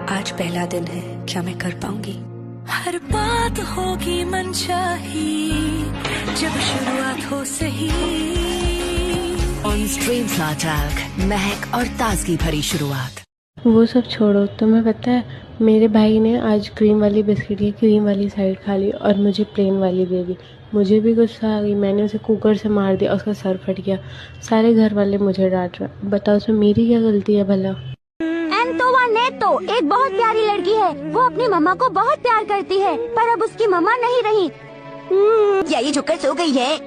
आज पहला दिन है, क्या मैं कर पाऊंगी? हर बात होगी मनचाही जब शुरुआत हो सही। ऑन स्ट्रीम स्नैचैक, महक और ताजगी भरी शुरुआत। वो सब छोड़ो, तुम्हें पता है मेरे भाई ने आज क्रीम वाली बिस्किट की क्रीम वाली साइड खा ली और मुझे प्लेन वाली दे दी। मुझे भी गुस्सा आ गई, मैंने उसे कुकर से मार दिया, उसका सर फट गया। सारे घर वाले मुझे डांट रहे। बताओ उसमें मेरी क्या गलती है भला? तो एक बहुत प्यारी लड़की है, वो अपनी मम्मा को बहुत प्यार करती है, पर अब उसकी मम्मा नहीं रही। क्या ये झुककर सो गई है?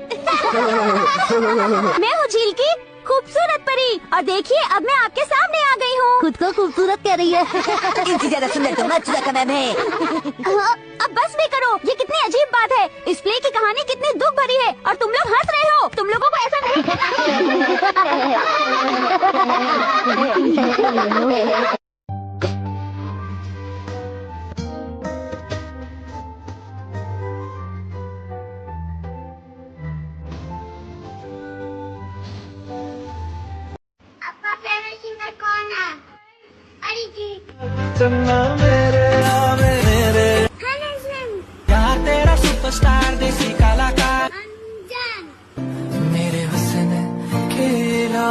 मैं हूँ झील की खूबसूरत परी, और देखिए अब मैं आपके सामने आ गई हूँ। खुद को खूबसूरत कह रही है। इनसे ज्यादा सुंदर तो मथुरा का मैम है। अब बस भी करो, ये कितनी अजीब बात है। इस प्ले की कहानी कितनी दुख भरी है और तुम लोग हंस रहे हो। तुम लोगों को ऐसा नहीं करना। चन्ना मेरे यार तेरा सुपरस्टार देसी कलाकार मेरे हुस्न खेला।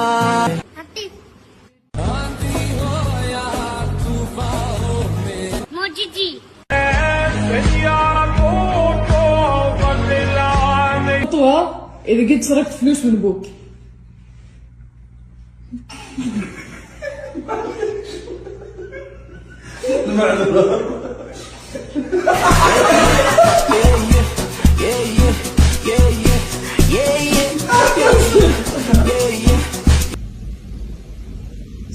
मोजी जी Ele geht direkt Fluss mit dem Boot.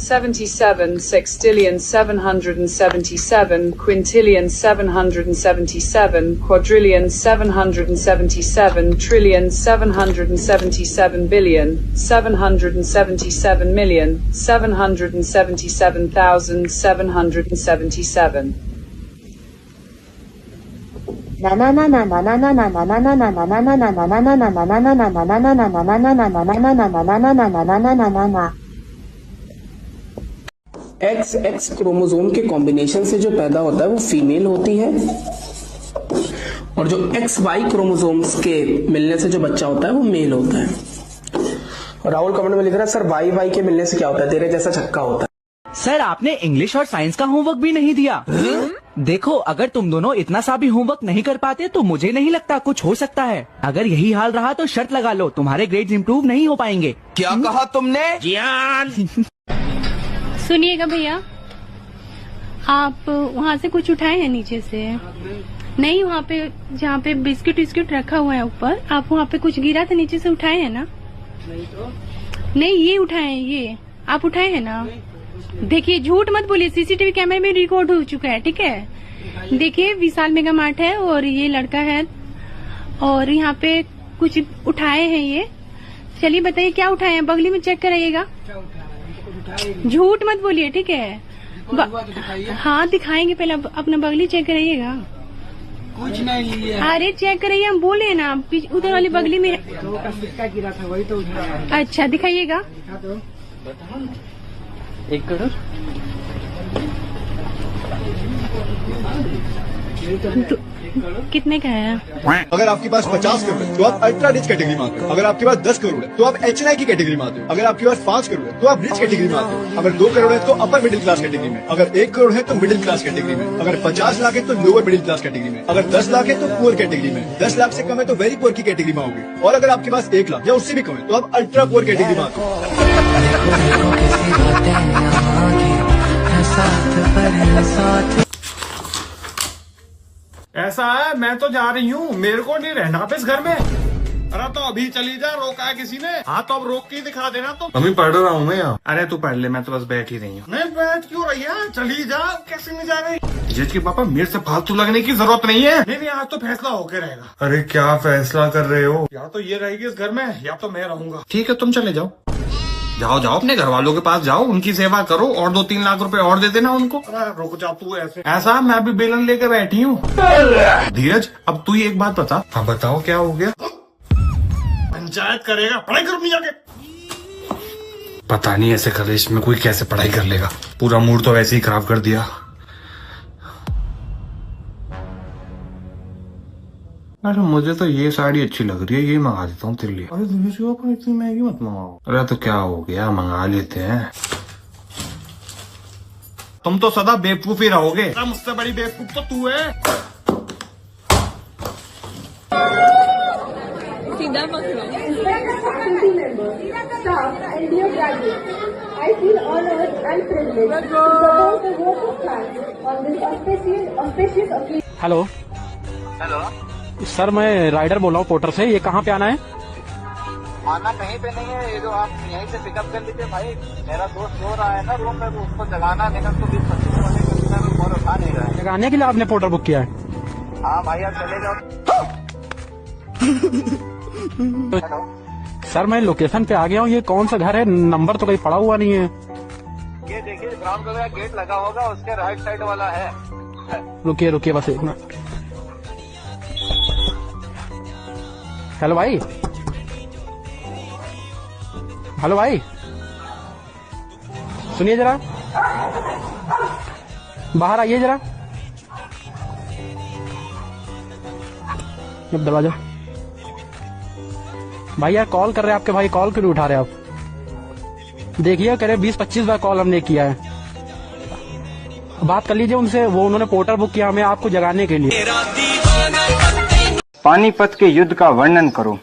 $77 sextillion $777 quintillion $777 quadrillion $777 trillion $777 billion $777 million $777,777 x chromosome के कॉम्बिनेशन से जो पैदा होता है वो फीमेल होती है, और जो एक्स वाई क्रोमोसोम्स के मिलने से जो बच्चा होता है वो मेल होता है। और राहुल कमेंट में लिख रहा है सर वाई वाई के मिलने से क्या होता है? तेरे जैसा छक्का होता है। सर आपने इंग्लिश और साइंस का होमवर्क भी नहीं दिया। देखो अगर तुम दोनों इतना सा भी होमवर्क नहीं कर पाते तो मुझे नहीं लगता कुछ हो सकता है। अगर यही हाल रहा तो शर्त लगा लो तुम्हारे ग्रेड्स इंप्रूव नहीं हो पाएंगे। क्या कहा तुमने? सुनिएगा भैया, आप वहाँ से कुछ उठाए हैं नीचे से? नहीं, वहाँ पे जहाँ पे बिस्किट विस्किट रखा हुआ है ऊपर, आप वहाँ पे कुछ गिरा था नीचे से, उठाए हैं ना? नहीं तो नहीं, ये उठाए हैं, ये आप उठाए हैं ना? देखिए झूठ मत बोलिए, सीसीटीवी कैमरे में रिकॉर्ड हो चुका है, ठीक है? देखिए विशाल मेगा मार्ट है और ये लड़का है और यहाँ पे कुछ उठाए हैं ये। चलिए बताइए क्या उठाए हैं, बगली में चेक कराइएगा। झूठ मत बोलिए, ठीक है? हाँ दिखाएंगे, पहले अपना बगली चेक कराइएगा। कुछ नहीं है। अरे चेक कराइए, हम बोले ना उधर वाली बगली में गिरा था वही तो उठाया। अच्छा दिखाइएगा। 1 करोड़ कितने का है? अगर आपके पास 50 करोड़ है तो आप अल्ट्रा रिच कैटेगरी में आते हो। अगर आपके पास 10 करोड़ है तो आप HNI की कैटेगरी में आते हो। अगर आपके पास 5 करोड़ है तो आप रिच कैटेगरी में आते हो। अगर 2 करोड़ है तो अपर मिडिल क्लास कैटेगरी में। अगर 1 करोड़ है तो मिडिल क्लास कैटेगरी में। अगर 50 लाख है तो लोअर मिडिल क्लास कैटेगरी में। अगर 10 लाख है तो पुअर कैटेगरी में। 10 लाख से कम है तो वेरी पुअर की कैटेगरी में आओगे। और अगर आपके पास 1 लाख या उससे भी कम है तो आप अल्ट्रा पुअर कैटेगरी में आते हो। ऐसा है, मैं तो जा रही हूँ, मेरे को नहीं रहना आप इस घर में। अरे तो अभी चली जा, रोका है किसी ने? हाँ तो अब रोक के दिखा देना। तो मम्मी पढ़ रहा हूँ मैं यहाँ। अरे तू पढ़ ले, मैं तो बस बैठ ही रही हूँ। नहीं बैठ क्यों रही है, चली जा। कैसे नहीं जा रही? जिज के पापा मेरे से फालतू लगने की जरूरत नहीं है। नहीं आज तो फैसला होके रहेगा। अरे क्या फैसला कर रहे हो? या तो ये रहेगी इस घर में या तो मैं रहूंगा। ठीक है तुम चले जाओ, जाओ जाओ अपने घर वालों के पास जाओ, उनकी सेवा करो और 2-3 लाख रुपए और दे देना उनको। रुक जा तू ऐसा मैं भी बेलन लेकर बैठी हूँ। धीरज अब तू ही एक बात बता। हाँ बताओ क्या हो गया? पंचायत करेगा, पढ़ाई करो नहीं जाके। पता नहीं ऐसे कॉलेज में कोई कैसे पढ़ाई कर लेगा। पूरा मूड तो वैसे ही खराब कर दिया। अरे मुझे तो ये साड़ी अच्छी लग रही है, ये मंगा देता हूँ तेरे लिए। अरे दिव्य पर इतनी महंगी मत मंगाओ। अरे तो क्या हो गया, मंगा लेते हैं। तुम तो सदा बेवकूफ ही रहोगे, मुझसे बड़ी बेवकूफ तो तू है। सीधा पकड़ो। हेलो हेलो सर, मैं राइडर बोल रहा हूँ पोर्टर से। ये कहाँ पे आना है? आना कहीं पे नहीं है, ये जो आप यहीं से पिकअप कर लीजिए भाई। मेरा दोस्त सो रहा है ना रूम में, उसको जगाना देना तो 20-25 मिनट में फोन उठा नहीं रहा है। जगाने के लिए आपने पोर्टर बुक किया है? हाँ भाई आप चले जाओ। हेलो सर, मैं लोकेशन पे आ गया हूँ। ये कौन सा घर है? नंबर तो कहीं पड़ा हुआ नहीं है। ये देखिए ग्राउंड का गेट लगा होगा, उसके राइट साइड वाला है। रुकिए रुकिए बस एक मिनट। हेलो भाई, हेलो भाई, सुनिए जरा, बाहर आइए जरा। अब दरवाजा। भाई यार कॉल कर रहे हैं आपके भाई, कॉल क्यों नहीं उठा रहे आप? देखिए करे 20-25 बार कॉल हमने किया है, बात कर लीजिए उनसे। वो उन्होंने पोर्टर बुक किया हमें आपको जगाने के लिए। पानीपत के युद्ध का वर्णन करो।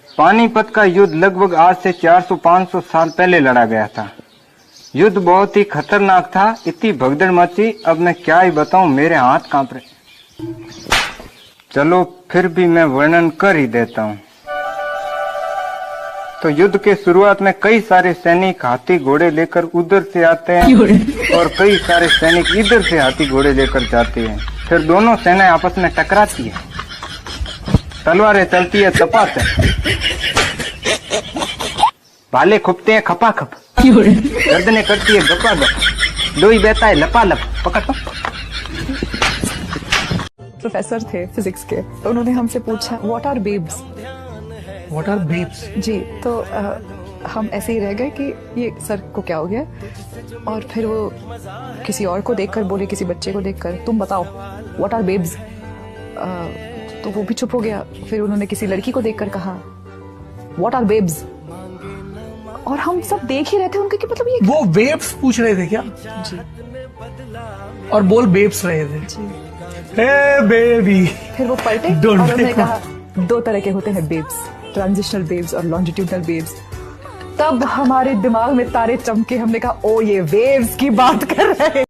पानीपत का युद्ध लगभग आज से 400-500 साल पहले लड़ा गया था। युद्ध बहुत ही खतरनाक था, इतनी भगदड़ मची, अब मैं क्या ही बताऊं, मेरे हाथ कांप रहे। चलो फिर भी मैं वर्णन कर ही देता हूं। तो युद्ध के शुरुआत में कई सारे सैनिक हाथी घोड़े लेकर उधर से आते हैं और कई सारे सैनिक इधर से हाथी घोड़े लेकर जाते हैं। फिर दोनों सेनाएं आपस में टकराती है, तलवारें चलती है तपातप, भाले खुपते हैं खपाखप, गर्दनें करती है गपागप, लोई बहता है लपालप। पकड़। प्रोफेसर थे फिजिक्स के, तो उन्होंने हमसे पूछा what are babes. What are babes? जी, तो हम ऐसे ही रह गए कि ये सर को क्या हो गया, और फिर वो किसी और को देखकर बोले, किसी बच्चे को देखकर, तुम बताओ व्हाट आर बेब्स। तो वो भी चुप हो गया। फिर उन्होंने किसी लड़की को देखकर कहा व्हाट आर बेब्स, और हम सब देख ही रहे थे उनके कि मतलब ये वो बेब्स पूछ रहे थे क्या? जी, और बोल बेब्स रहे थे जी। हे बेबी। फिर वो पलटे और उन्होंने कहा 2 तरह के होते हैं बेब्स, ट्रांजिशनल बेब्स और लॉन्जिट्यूडनल बेब्स। तब हमारे दिमाग में तारे चमके, हमने कहा ओ ये वेव्स की बात कर रहे हैं।